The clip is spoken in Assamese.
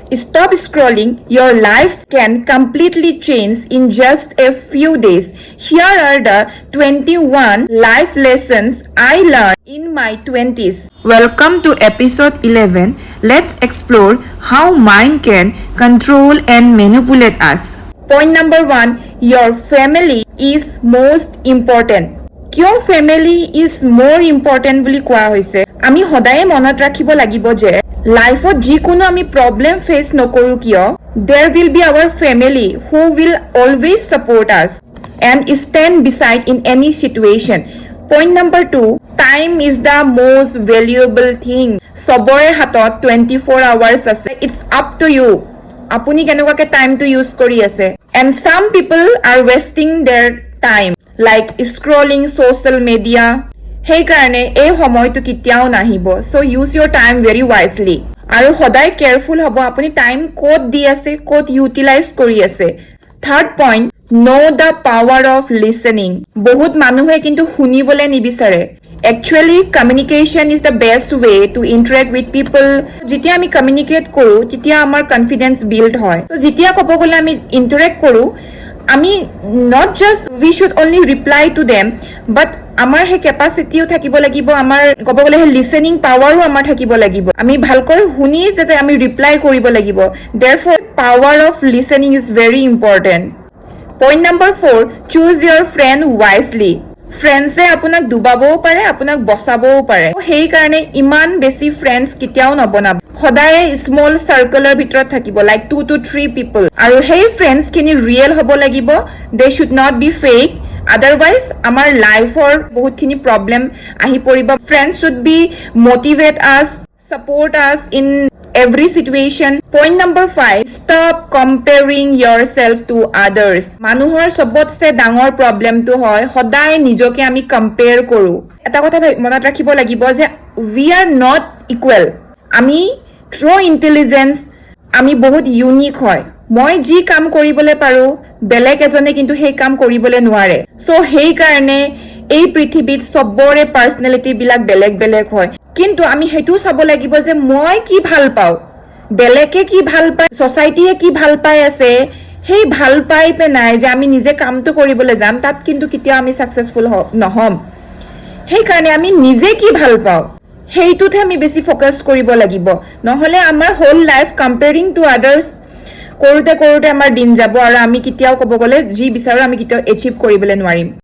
Stop scrolling. Your life can completely change in just a few days. Here are the 21 life lessons I learned in my 20s. Welcome to episode 11. Let's explore how mind can control and manipulate us. Point number 1. Your family is most important. কিয় ফ্যামিলি ইজ মোৰ ইম্পৰ্টেণ্ট বুলি কোৱা হৈছে আমি সদায় মনত ৰাখিব লাগিব যে লাইফত যিকোনো আমি প্ৰবলেম ফেচ নকৰো কিয় there will be our family who will always support us and stand beside in any situation point number 2 time is the most valuable thing চবৰে হাতত 24 আৱাৰ্ছ আছে ইটছ আপ টু ইউ আপুনি কেনেকুৱাকে টাইমটো ইউজ কৰি আছে and some people are wasting their time like scrolling social media hey karone ei homoy to kitiao nahibo so use your time very wisely aru hodai careful hobo apuni time code di ase code utilize kori ase third point know the power of listening bahut manuhe kintu hunibole nibisare actually communication is the best way to interact with people jitia ami communicate koru titia amar confidence build hoy so jitia kopogole ami interact koru আমি not just we should only reply to them but আমাৰ হে capacity থাকিব লাগিব আমাৰ কব গলে হে listening power আমাৰ থাকিব লাগিব আমি ভালকৈ শুনি যে আমি reply কৰিব লাগিব therefore power of listening is very important point number 4 choose your friend wisely ফ্ৰেন্ডছে আপোনাক ডুবাবও পাৰে আপোনাক বচাবও পাৰে সেই কাৰণে ইমান বেছি ফ্ৰেন্ডছ কিতিয়াও নবনাব সদায় স্মল সাৰ্কেলৰ ভিতৰত থাকিব লাইক 2 to 3 পিপল আৰু সেই ফ্ৰেন্ডছ খিনি ৰিয়েল হ'ব লাগিব they should not be fake otherwise আমাৰ লাইফৰ বহুতখিনি প্ৰবলেম আহি পৰিব friends should be motivate us support us in every situation point number 5 stop comparing yourself to others মানুহৰ সবতছে ডাঙৰ প্ৰবলেমটো হয় সদায় নিজকে আমি কম্পেয়াৰ কৰো এটা কথা মনত ৰাখিব লাগিব যে we are not equal আমি through intelligence আমি বহুত ইউনিক হয় মই যি কাম কৰিবলৈ পাৰো বেলেগ এজনে কিন্তু সেই কাম কৰিবলৈ নোৱাৰে সো সেই কাৰণে এই পৃথিৱীত সবৰে পাৰ্সনালিটি বিলাক বেলেগ বেলেগ হয় কিন্তু আমি হেতু চাব লাগিব যে মই কি ভাল পাও বেলেগে কি ভাল পায় সোসাইটিয়ে কি ভাল পায় আছে হেই ভাল পাই পে নাই যে আমি নিজে কামটো কৰিবলৈ যাম তাত কিন্তু কিতিয়া আমি সাকসেসফুল নহম হেই কাৰণে আমি নিজে কি ভাল পাও হেইটোতে আমি বেছি ফোকাস কৰিব লাগিব নহলে আমাৰ হোল লাইফ কম্পেয়াৰিং টু আদাৰ্স কৰোতে কৰোতে আমাৰ দিন যাব আৰু আমি কিতিয়াও কব গলে যি বিচাৰো আমি কিতিয়াও এচিভ কৰিবলৈ নোৱাৰিম